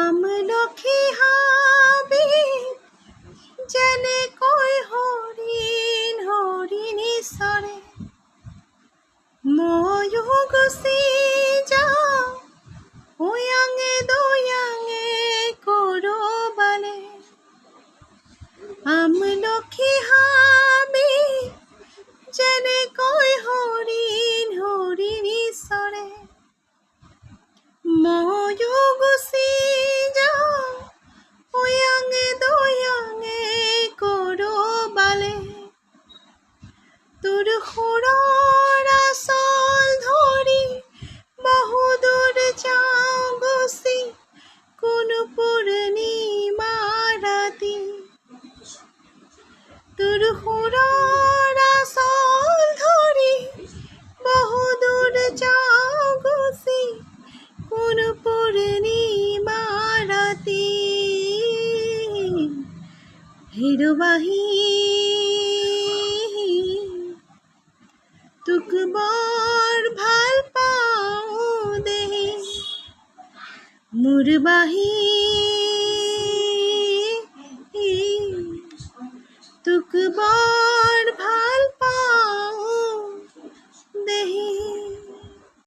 আমলখি হাবি যেনে কই হৰিণ হৰিণী চৰে ময়ো গুচি যাওঁ উয়াঙে দয়াঙে কৰবালে আমলখি হাবি যেনে কই হৰিণ হৰিণী চৰে ময়ো গুচি যাওঁ উয়াঙে দয়াঙে কৰবালে তোৰ সুৰৰ আচল ধৰি বহুদূৰ যাওঁ গুচি কোনো পূৰ্ণিমা ৰাতি তোৰ সুৰৰ আচল ধৰি বহুদূৰ যাওঁ গুচি কোনো পূৰ্ণিমা ৰাতি হেৰুবাহি তোক বৰ ভাল পাওঁ দেহি মোৰ বাহি তোক বৰ